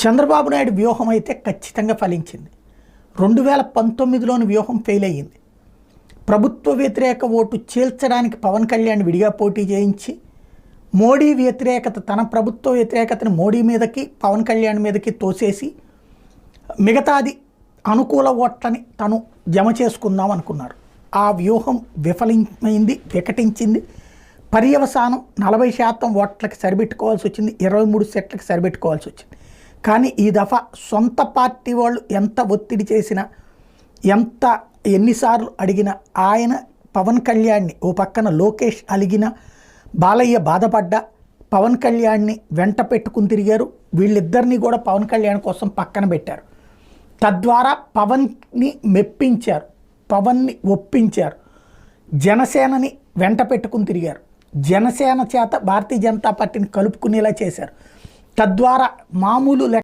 చంద్రబాబు నాయుడు వ్యూహం అయితే ఖచ్చితంగా ఫలించింది. 2019లోని వ్యూహం ఫెయిల్ అయ్యింది. ప్రభుత్వ వ్యతిరేక ఓటు చీల్చడానికి పవన్ కళ్యాణ్ విడిగా పోటీ చేయించి మోడీ వ్యతిరేకత, తన ప్రభుత్వ వ్యతిరేకతని మోడీ మీదకి పవన్ కళ్యాణ్ మీదకి తోసేసి మిగతాది అనుకూల ఓట్లని తను జమ చేసుకుందాం అనుకున్నారు. ఆ వ్యూహం విఫలమైంది, వికటించింది. పర్యవసానం 40% ఓట్లకి సరిపెట్టుకోవాల్సి వచ్చింది, 23 సీట్లకి సరిపెట్టుకోవాల్సి వచ్చింది. కానీ ఈ దఫా సొంత పార్టీ వాళ్ళు ఎంత ఒత్తిడి చేసినా, ఎన్నిసార్లు అడిగినా, ఆయన పవన్ కళ్యాణ్ని ఓ పక్కన లోకేష్ అలిగిన, బాలయ్య బాధపడ్డా పవన్ కళ్యాణ్ని వెంట పెట్టుకుని తిరిగారు. వీళ్ళిద్దరినీ కూడా పవన్ కళ్యాణ్ కోసం పక్కన పెట్టారు. తద్వారా పవన్ని మెప్పించారు, పవన్ని ఒప్పించారు. జనసేనని వెంట పెట్టుకుని తిరిగారు. జనసేన చేత భారతీయ జనతా పార్టీని కలుపుకునేలా చేశారు. తద్వారా మామూలు